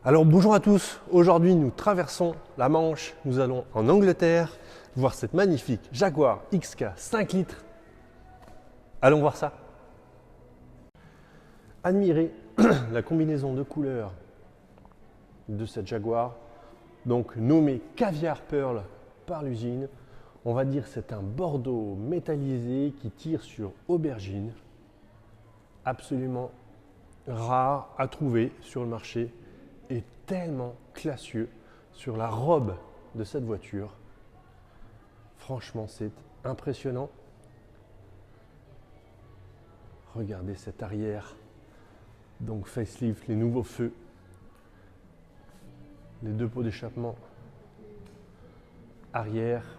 Alors bonjour à tous, aujourd'hui nous traversons la Manche, nous allons en Angleterre voir cette magnifique Jaguar XK 5 litres. Allons voir ça. Admirez la combinaison de couleurs de cette Jaguar, donc nommée Caviar Pearl par l'usine. On va dire c'est un bordeaux métallisé qui tire sur aubergine, absolument rare à trouver sur le marché et tellement classieux sur la robe de cette voiture. Franchement, c'est impressionnant. Regardez cet arrière, donc facelift, les nouveaux feux, les deux pots d'échappement arrière.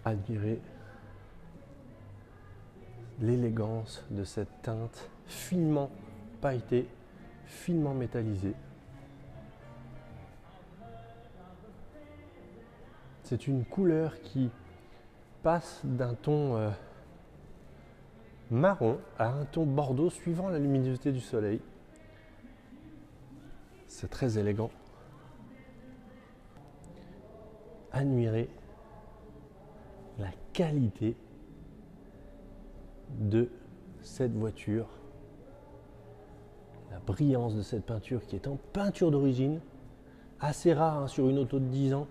Admirez l'élégance de cette teinte finement pailletée, finement métallisée. C'est une couleur qui passe d'un ton marron à un ton bordeaux suivant la luminosité du soleil. C'est très élégant. Admirez la qualité de cette voiture, la brillance de cette peinture qui est en peinture d'origine, assez rare sur une auto de 10 ans.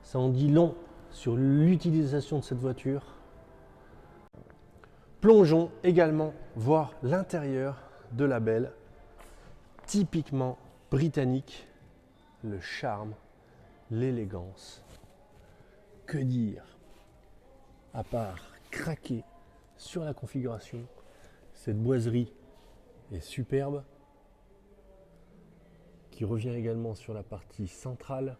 Ça en dit long sur l'utilisation de cette voiture. Plongeons également voir l'intérieur de la belle, typiquement britannique, le charme, l'élégance. Que dire à part craquer sur la configuration, cette boiserie est superbe, qui revient également sur la partie centrale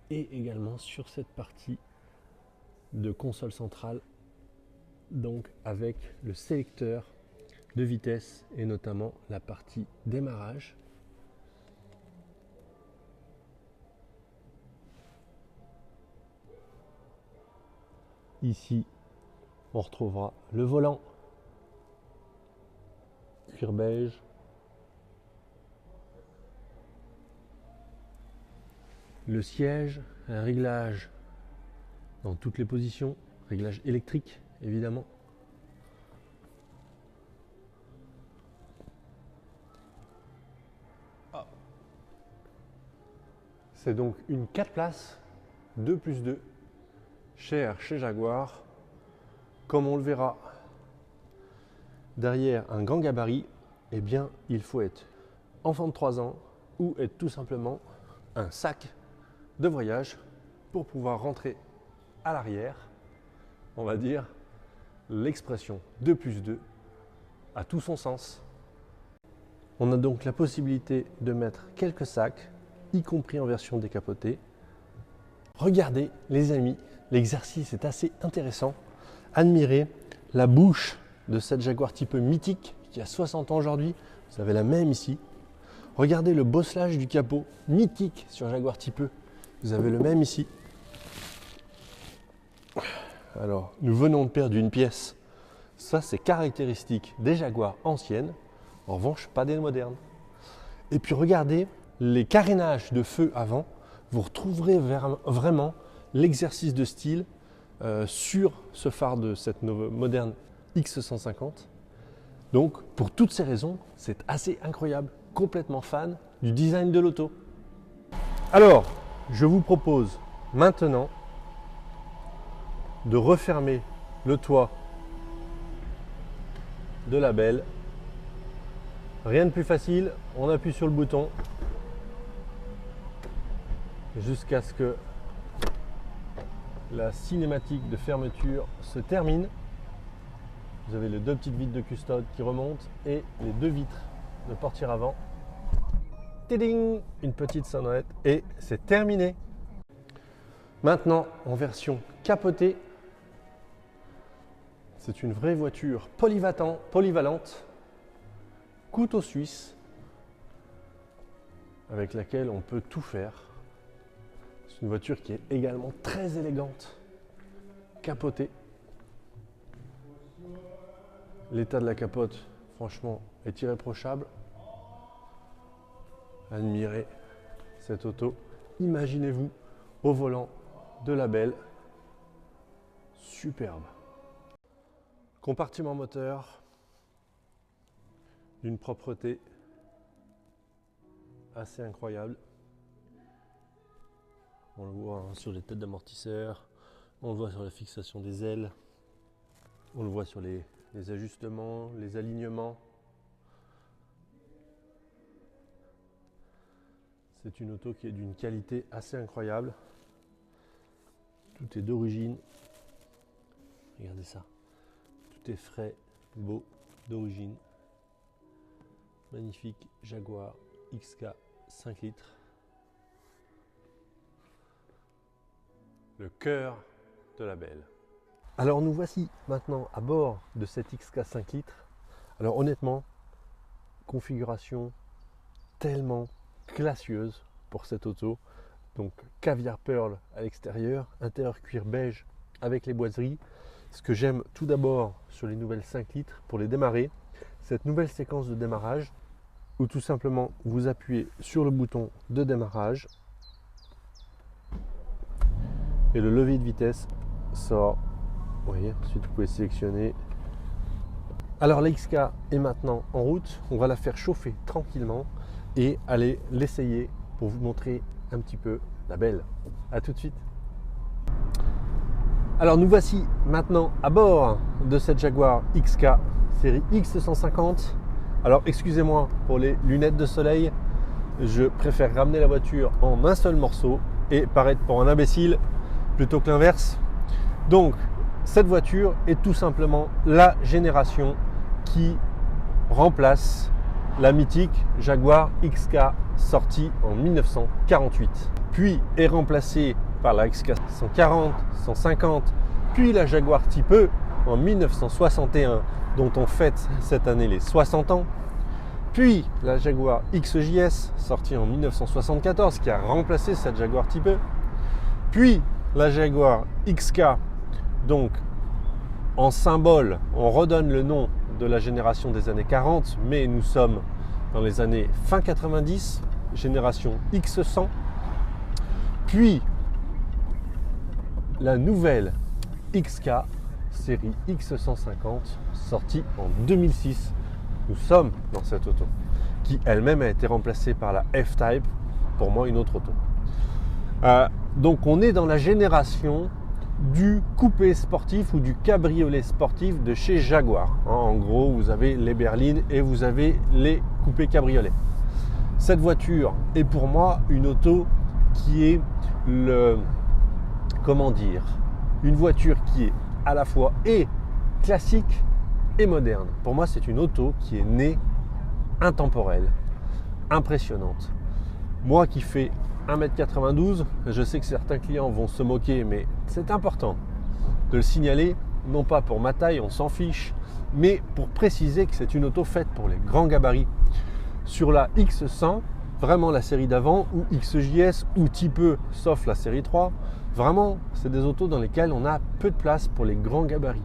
et également sur cette partie de console centrale, donc avec le sélecteur de vitesse et notamment la partie démarrage. Ici, on retrouvera le volant, cuir beige, le siège, un réglage dans toutes les positions, réglage électrique évidemment. C'est donc une 4 places, 2+2, chère chez Jaguar. Comme on le verra derrière un grand gabarit, eh bien il faut être enfant de 3 ans ou être tout simplement un sac de voyage pour pouvoir rentrer à l'arrière. On va dire l'expression 2+2 a tout son sens. On a donc la possibilité de mettre quelques sacs, y compris en version décapotée. Regardez les amis, l'exercice est assez intéressant. Admirez la bouche de cette Jaguar type mythique qui a 60 ans aujourd'hui. Vous avez la même ici. Regardez le bosselage du capot mythique sur Jaguar type E. Vous avez le même ici. Alors, nous venons de perdre une pièce. Ça, c'est caractéristique des Jaguars anciennes. En revanche, pas des modernes. Et puis, regardez les carénages de feu avant. Vous retrouverez vraiment l'exercice de style sur ce phare de cette moderne X150. Donc, pour toutes ces raisons, c'est assez incroyable. Complètement fan du design de l'auto. Alors, je vous propose maintenant de refermer le toit de la belle. Rien de plus facile, on appuie sur le bouton jusqu'à ce que la cinématique de fermeture se termine. Vous avez les deux petites vitres de custode qui remontent et les deux vitres de portière avant. Tiding, une petite sonnette et c'est terminé. Maintenant en version capotée. C'est une vraie voiture polyvalente, couteau suisse, avec laquelle on peut tout faire. C'est une voiture qui est également très élégante, capotée. L'état de la capote, franchement, est irréprochable. Admirez cette auto. Imaginez-vous au volant de la belle. Superbe. Compartiment moteur d'une propreté assez incroyable. On le voit sur les têtes d'amortisseurs, on le voit sur la fixation des ailes, on le voit sur les ajustements, les alignements. C'est une auto qui est d'une qualité assez incroyable. Tout est d'origine. Regardez ça. Tout est frais, beau, d'origine. Magnifique Jaguar XK 5 litres. Le cœur de la belle. Alors nous voici maintenant à bord de cette XK 5 litres. Alors honnêtement, configuration tellement classieuse pour cette auto. Donc caviar pearl à l'extérieur, intérieur cuir beige avec les boiseries. Ce que j'aime tout d'abord sur les nouvelles 5 litres pour les démarrer, cette nouvelle séquence de démarrage où tout simplement vous appuyez sur le bouton de démarrage et le levier de vitesse sort. Vous voyez, ensuite vous pouvez sélectionner. Alors la XK est maintenant en route, on va la faire chauffer tranquillement et aller l'essayer pour vous montrer un petit peu la belle. A tout de suite. Alors nous voici maintenant à bord de cette Jaguar XK série X150. Alors excusez-moi pour les lunettes de soleil, je préfère ramener la voiture en un seul morceau et paraître pour un imbécile plutôt que l'inverse. Donc cette voiture est tout simplement la génération qui remplace la mythique Jaguar XK sortie en 1948, puis est remplacée par la XK 140, 150, puis la Jaguar Type E en 1961, dont on fête cette année les 60 ans, puis la Jaguar XJS sortie en 1974 qui a remplacé cette Jaguar Type E, puis la Jaguar XK, donc en symbole, on redonne le nom de la génération des années 40, mais nous sommes dans les années fin 90, génération X100, puis la nouvelle XK série X150 sortie en 2006. Nous sommes dans cette auto qui elle-même a été remplacée par la F-Type, pour moi une autre auto. Donc on est dans la génération du coupé sportif ou du cabriolet sportif de chez Jaguar. En gros, vous avez les berlines et vous avez les coupés cabriolets. Cette voiture est pour moi une auto qui est une voiture qui est à la fois et classique et moderne. Pour moi, c'est une auto qui est née intemporelle, impressionnante. Moi qui fais 1m92, je sais que certains clients vont se moquer, mais c'est important de le signaler, non pas pour ma taille, on s'en fiche, mais pour préciser que c'est une auto faite pour les grands gabarits. Sur la X100, vraiment la série d'avant, ou XJS, ou Type E, sauf la série 3, vraiment, c'est des autos dans lesquelles on a peu de place pour les grands gabarits.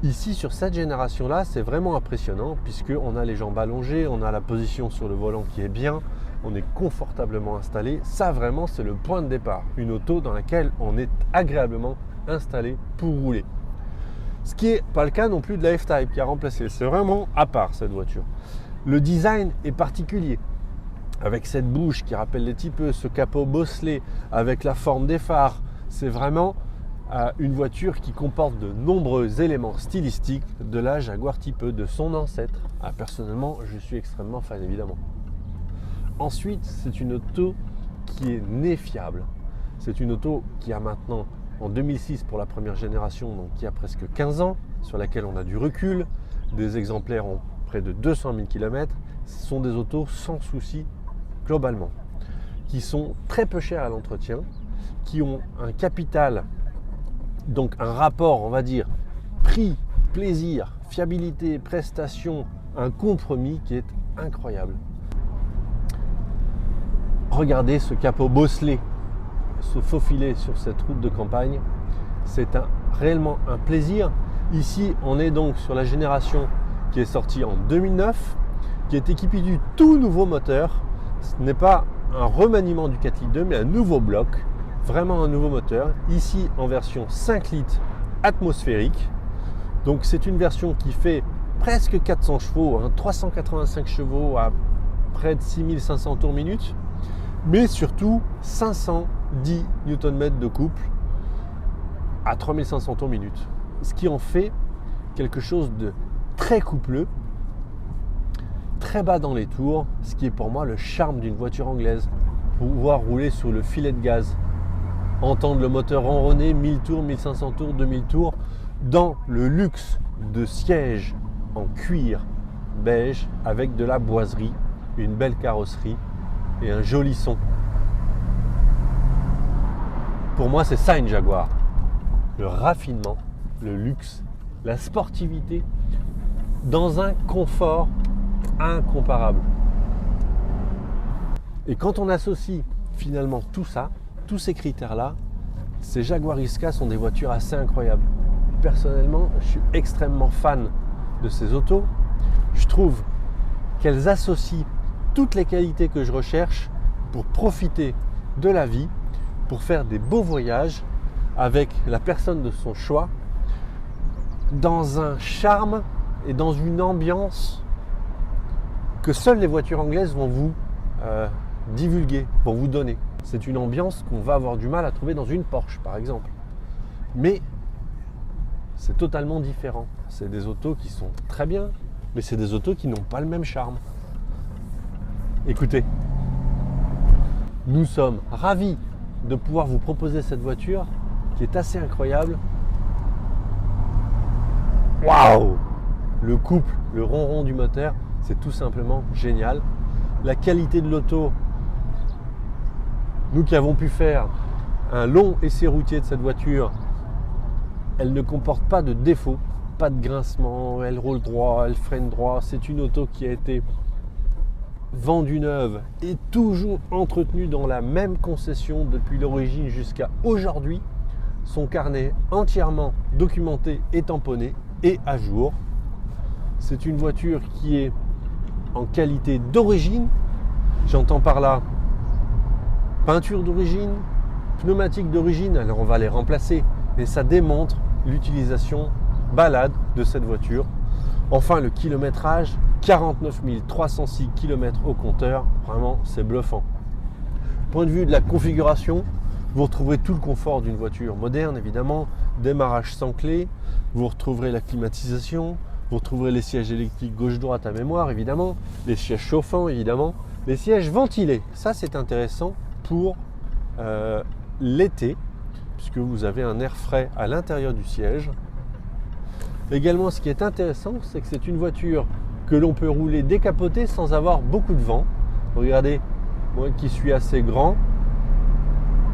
Ici, sur cette génération-là, c'est vraiment impressionnant, puisqu'on a les jambes allongées, on a la position sur le volant qui est bien, on est confortablement installé. Ça, vraiment, c'est le point de départ. Une auto dans laquelle on est agréablement installé pour rouler. Ce qui n'est pas le cas non plus de la F-Type qui a remplacé. C'est vraiment à part cette voiture. Le design est particulier. Avec cette bouche qui rappelle les Type E, ce capot bosselé avec la forme des phares. C'est vraiment une voiture qui comporte de nombreux éléments stylistiques de la Jaguar Type E, de son ancêtre. Personnellement, je suis extrêmement fan, évidemment. Ensuite, c'est une auto qui est née fiable. C'est une auto qui a maintenant, en 2006 pour la première génération, donc qui a presque 15 ans, sur laquelle on a du recul. Des exemplaires ont près de 200 000 km. Ce sont des autos sans souci globalement, qui sont très peu chères à l'entretien, qui ont un capital, donc un rapport, on va dire, prix, plaisir, fiabilité, prestation, un compromis qui est incroyable. Regardez ce capot bosselé se faufiler sur cette route de campagne. C'est réellement un plaisir. Ici, on est donc sur la génération qui est sortie en 2009, qui est équipée du tout nouveau moteur n'est pas un remaniement du 4 litres 2, mais un nouveau bloc, vraiment un nouveau moteur, ici en version 5 litres atmosphérique. Donc c'est une version qui fait presque 400 chevaux, 385 chevaux à près de 6500 tours minute, mais surtout 510 Nm de couple à 3500 tours minute. Ce qui en fait quelque chose de très coupleux, très bas dans les tours, ce qui est pour moi le charme d'une voiture anglaise. Pouvoir rouler sur le filet de gaz, entendre le moteur ronronner 1000 tours, 1500 tours, 2000 tours, dans le luxe de sièges en cuir beige avec de la boiserie, une belle carrosserie et un joli son. Pour moi, c'est ça une Jaguar. Le raffinement, le luxe, la sportivité dans un confort incomparable. Et quand on associe finalement tout ça, tous ces critères-là, ces Jaguar XK sont des voitures assez incroyables. Personnellement, je suis extrêmement fan de ces autos. Je trouve qu'elles associent toutes les qualités que je recherche pour profiter de la vie, pour faire des beaux voyages avec la personne de son choix, dans un charme et dans une ambiance que seules les voitures anglaises vont vous divulguer, vont vous donner. C'est une ambiance qu'on va avoir du mal à trouver dans une Porsche, par exemple. Mais c'est totalement différent. C'est des autos qui sont très bien, mais c'est des autos qui n'ont pas le même charme. Écoutez, nous sommes ravis de pouvoir vous proposer cette voiture qui est assez incroyable. Waouh! Le couple, le ronron du moteur, c'est tout simplement génial. La qualité de l'auto, nous qui avons pu faire un long essai routier de cette voiture, elle ne comporte pas de défauts, pas de grincement, elle roule droit, elle freine droit. C'est une auto qui a été vendue neuve et toujours entretenue dans la même concession depuis l'origine jusqu'à aujourd'hui. Son carnet entièrement documenté et tamponné et à jour. C'est une voiture qui est en qualité d'origine. J'entends par là peinture d'origine, pneumatique d'origine, alors on va les remplacer, mais ça démontre l'utilisation balade de cette voiture. Enfin, le kilométrage, 49 306 km au compteur, vraiment c'est bluffant. Point de vue de la configuration, vous retrouverez tout le confort d'une voiture moderne évidemment, démarrage sans clé, vous retrouverez la climatisation, vous retrouverez les sièges électriques gauche-droite à mémoire évidemment, les sièges chauffants évidemment, les sièges ventilés, ça c'est intéressant pour l'été, puisque vous avez un air frais à l'intérieur du siège. Également, ce qui est intéressant, c'est que c'est une voiture que l'on peut rouler décapotée sans avoir beaucoup de vent. Regardez, moi qui suis assez grand,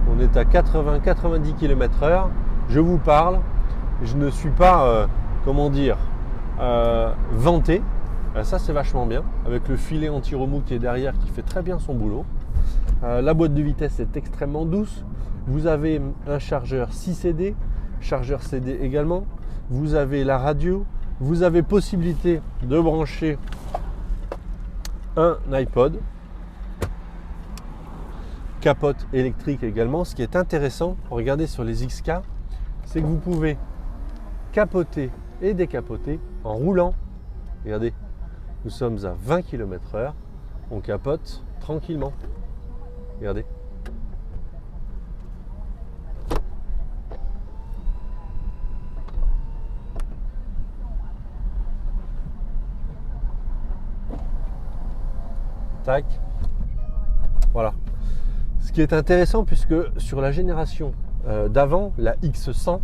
on est à 80-90 km/h, je vous parle, je ne suis pas, venté. Ça c'est vachement bien, avec le filet anti-remous qui est derrière qui fait très bien son boulot. La boîte de vitesse est extrêmement douce. Vous avez un chargeur 6 CD, chargeur CD également. Vous avez la radio. Vous avez possibilité de brancher un iPod. Capote électrique également. Ce qui est intéressant, regardez sur les XK, c'est que vous pouvez capoter et décapoter en roulant. Regardez, nous sommes à 20 km/h. On capote tranquillement. Regardez. Tac. Voilà. Ce qui est intéressant puisque sur la génération d'avant, la X100,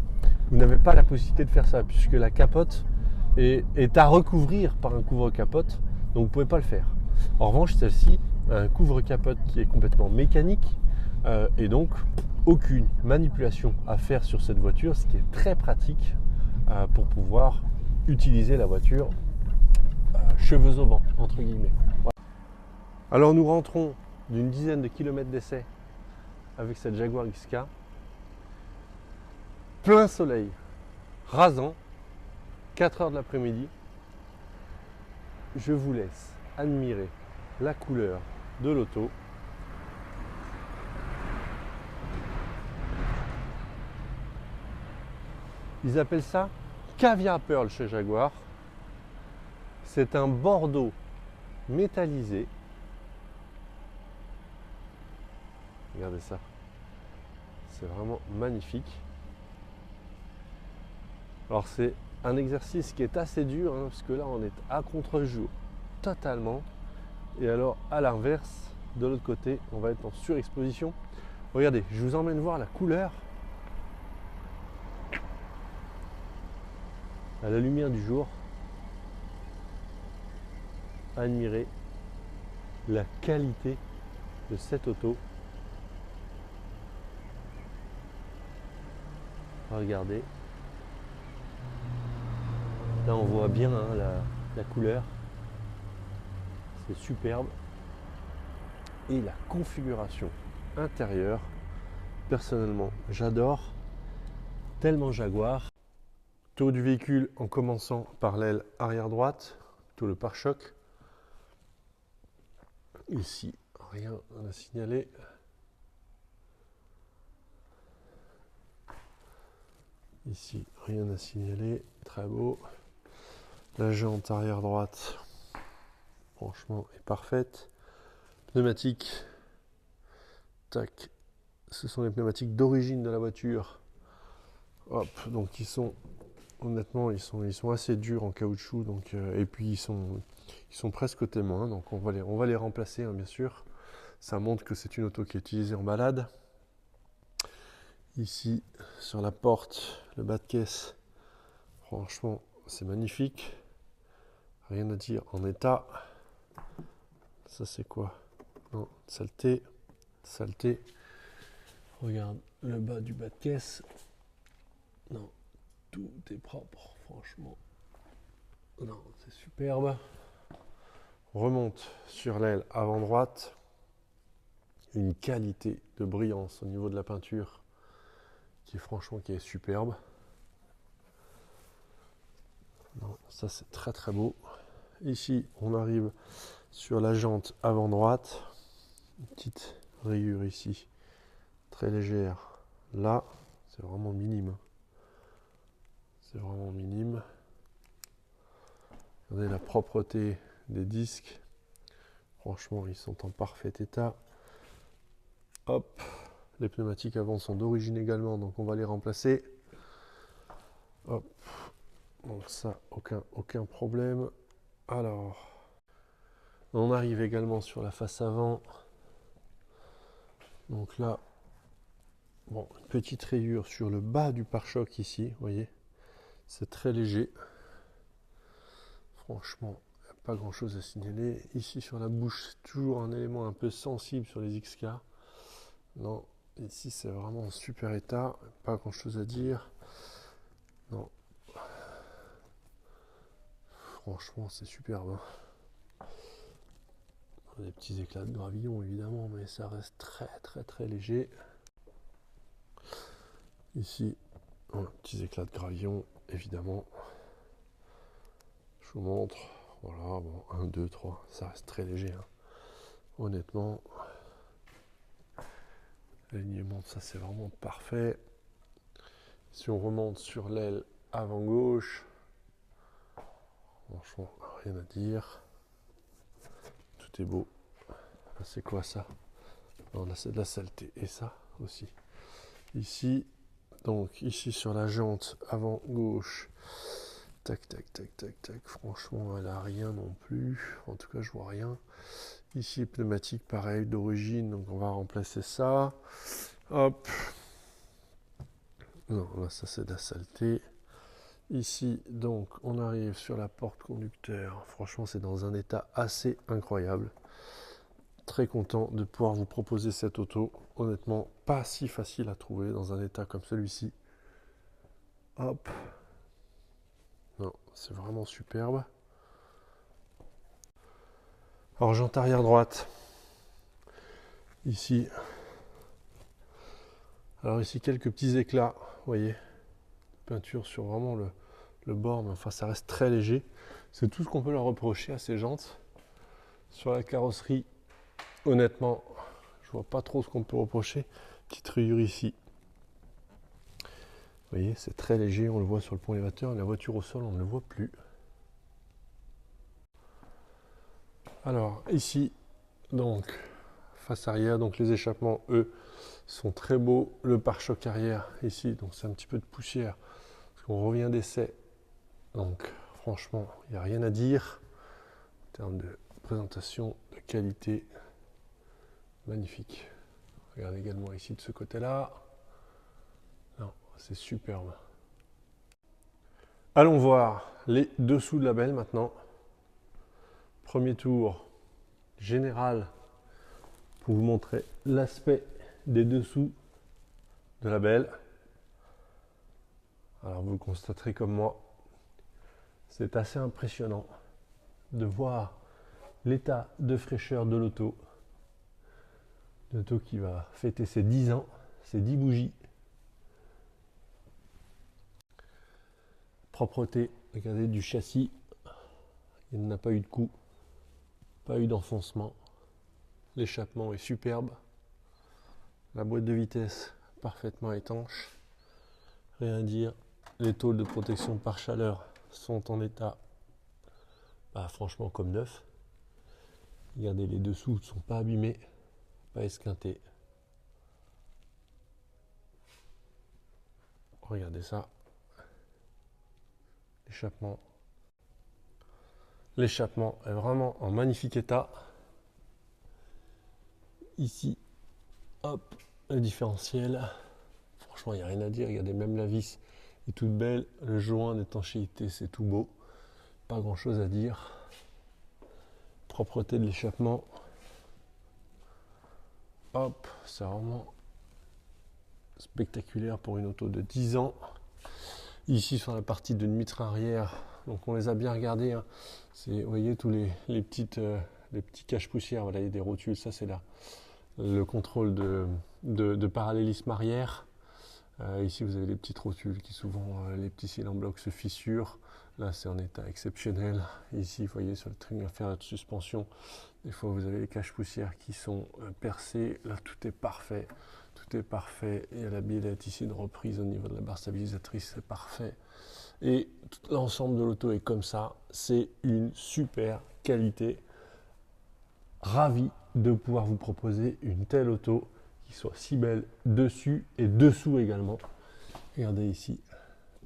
vous n'avez pas la possibilité de faire ça puisque la capote est à recouvrir par un couvre-capote, donc vous ne pouvez pas le faire. En revanche, celle-ci a un couvre-capote qui est complètement mécanique et donc aucune manipulation à faire sur cette voiture, ce qui est très pratique pour pouvoir utiliser la voiture cheveux au vent, entre guillemets. Voilà. Alors nous rentrons d'une dizaine de kilomètres d'essai avec cette Jaguar XK. Plein soleil, rasant, 4 heures de l'après-midi. Je vous laisse admirer la couleur de l'auto Ils appellent ça Caviar Pearl chez Jaguar. C'est un bordeaux métallisé. Regardez ça. C'est vraiment magnifique. Alors c'est un exercice qui est assez dur, hein, parce que là on est à contre-jour totalement. Et alors à l'inverse, de l'autre côté, on va être en surexposition. Regardez, je vous emmène voir la couleur à la lumière du jour. Admirez la qualité de cette auto. Regardez. Là on voit bien hein, la couleur. C'est superbe. Et la configuration intérieure, personnellement j'adore. Tellement Jaguar. Tour du véhicule en commençant par l'aile arrière droite, tout le pare-choc. Ici, rien à signaler. Ici, rien à signaler. Très beau. La jante arrière droite, franchement, est parfaite. Pneumatique. Tac. Ce sont les pneumatiques d'origine de la voiture. Hop, donc ils sont, honnêtement, ils sont assez durs en caoutchouc. Donc, et puis ils sont presque témoins. Donc on va les remplacer, hein, bien sûr. Ça montre que c'est une auto qui est utilisée en balade. Ici, sur la porte, le bas de caisse, franchement, c'est magnifique. Rien à dire en état. Ça, c'est quoi? Non, saleté. Saleté. Regarde le bas du bas de caisse. Non, tout est propre, franchement. Non, c'est superbe. On remonte sur l'aile avant droite. Une qualité de brillance au niveau de la peinture qui est superbe. Non, ça c'est très très beau. Ici, on arrive sur la jante avant droite. Une petite rayure ici, très légère. Là, c'est vraiment minime. C'est vraiment minime. Regardez la propreté des disques. Franchement, ils sont en parfait état. Hop, les pneumatiques avant sont d'origine également, donc on va les remplacer. Hop, donc ça, aucun problème. Alors, on arrive également sur la face avant. Donc là, bon, une petite rayure sur le bas du pare-choc ici, vous voyez. C'est très léger. Franchement, il n'y a pas grand chose à signaler. Ici sur la bouche, c'est toujours un élément un peu sensible sur les XK. Non, ici c'est vraiment en super état. Pas grand chose à dire. Non. Franchement, c'est superbe. Des petits éclats de gravillon évidemment, mais ça reste très très très léger. Ici, petits éclats de gravillon évidemment. Je vous montre. Voilà, bon, 1, 2, 3, ça reste très léger. Hein. Honnêtement, l'alignement, ça c'est vraiment parfait. Si on remonte sur l'aile avant gauche, franchement, rien à dire. Tout est beau. C'est quoi ça? Non, là c'est de la saleté. Et ça aussi. Ici, donc ici sur la jante avant gauche. Tac, tac, tac, tac, tac. Franchement, elle a rien non plus. En tout cas, je vois rien. Ici, pneumatique pareil d'origine. Donc on va remplacer ça. Hop. Non, là ça c'est de la saleté. Ici, donc, on arrive sur la porte conducteur. Franchement, c'est dans un état assez incroyable. Très content de pouvoir vous proposer cette auto. Honnêtement, pas si facile à trouver dans un état comme celui-ci. Hop. Non, c'est vraiment superbe. Alors, jante arrière droite. Ici. Alors ici, quelques petits éclats. Vous voyez. Peinture sur vraiment le bord, mais enfin, ça reste très léger. C'est tout ce qu'on peut leur reprocher à ces jantes. Sur la carrosserie, honnêtement, je vois pas trop ce qu'on peut reprocher. Petite rayure ici. Vous voyez, c'est très léger, on le voit sur le pont élévateur. La voiture au sol, on ne le voit plus. Alors ici, donc face arrière, donc les échappements, eux, sont très beaux. Le pare-choc arrière ici, donc c'est un petit peu de poussière parce qu'on revient d'essai. Donc franchement, il n'y a rien à dire en termes de présentation, de qualité. Magnifique. Regardez également ici de ce côté-là. Non, c'est superbe. Allons voir les dessous de la belle maintenant. Premier tour général pour vous montrer l'aspect des dessous de la belle. Alors vous le constaterez comme moi, c'est assez impressionnant de voir l'état de fraîcheur de l'auto. L'auto qui va fêter ses 10 ans, ses 10 bougies. Propreté, regardez, du châssis, il n'a pas eu de coup, pas eu d'enfoncement. L'échappement est superbe. La boîte de vitesse parfaitement étanche. Rien à dire. Les tôles de protection par chaleur sont en état franchement comme neuf. Regardez, les dessous ne sont pas abîmés, pas esquintés. Regardez ça. L'échappement est vraiment en magnifique état. Ici, hop, le différentiel. Franchement, il n'y a rien à dire. Regardez, même la vis est toute belle. Le joint d'étanchéité, c'est tout beau. Pas grand chose à dire. Propreté de l'échappement. Hop, c'est vraiment spectaculaire pour une auto de 10 ans. Ici, sur la partie de mitre arrière, donc on les a bien regardés. Hein. Vous voyez, tous les petits cache-poussières, voilà, il y a des rotules. Ça, c'est là le contrôle de parallélisme arrière. Ici, vous avez les petites rotules qui souvent, les petits cils en bloc se fissurent. Là, c'est en état exceptionnel. Ici, vous voyez, sur le tring à faire de suspension, des fois, vous avez les cache-poussières qui sont percées. Là, tout est parfait. Tout est parfait. Il y a la billette ici de reprise au niveau de la barre stabilisatrice, c'est parfait. Et tout l'ensemble de l'auto est comme ça. C'est une super qualité. Ravi de pouvoir vous proposer une telle auto qui soit si belle dessus et dessous également. Regardez ici,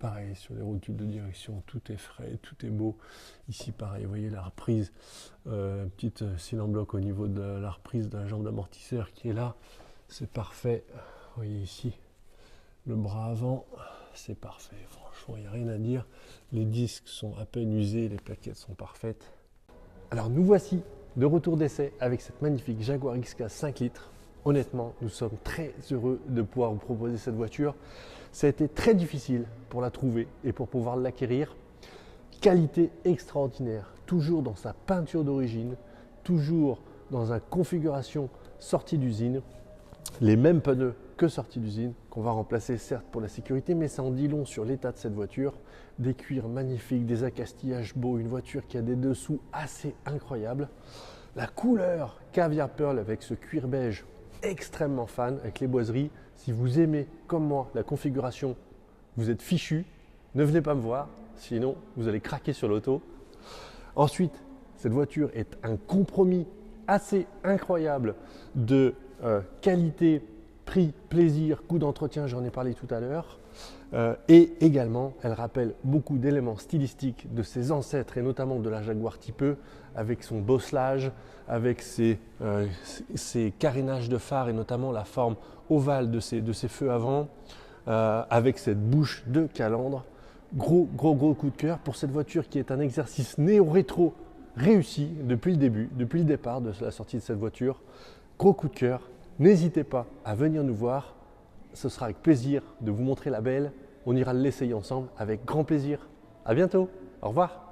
pareil sur les rotules de direction, tout est frais, tout est beau. Ici pareil, vous voyez la reprise, petite cile en bloc au niveau de la reprise de la jambe d'amortisseur qui est là, c'est parfait. Vous voyez ici le bras avant, c'est parfait. Franchement, il n'y a rien à dire. Les disques sont à peine usés, les plaquettes sont parfaites. Alors nous voici de retour d'essai avec cette magnifique Jaguar XK 5 litres. Honnêtement, nous sommes très heureux de pouvoir vous proposer cette voiture. Ça a été très difficile pour la trouver et pour pouvoir l'acquérir. Qualité extraordinaire, toujours dans sa peinture d'origine, toujours dans une configuration sortie d'usine. Les mêmes pneus que sortie d'usine, qu'on va remplacer certes pour la sécurité, mais ça en dit long sur l'état de cette voiture. Des cuirs magnifiques, des accastillages beaux, une voiture qui a des dessous assez incroyables. La couleur Caviar Pearl avec ce cuir beige, extrêmement fan, avec les boiseries. Si vous aimez, comme moi, la configuration, vous êtes fichu, ne venez pas me voir, sinon vous allez craquer sur l'auto. Ensuite, cette voiture est un compromis assez incroyable de qualité, prix, plaisir, coût d'entretien, j'en ai parlé tout à l'heure. Et également, elle rappelle beaucoup d'éléments stylistiques de ses ancêtres et notamment de la Jaguar Type E, avec son bosselage, avec ses carénages de phare et notamment la forme ovale de ses feux avant, avec cette bouche de calandre. Gros coup de cœur pour cette voiture qui est un exercice néo-rétro réussi depuis le début, depuis le départ de la sortie de cette voiture. Gros coup de cœur. N'hésitez pas à venir nous voir. Ce sera avec plaisir de vous montrer la belle. On ira l'essayer ensemble avec grand plaisir. À bientôt. Au revoir.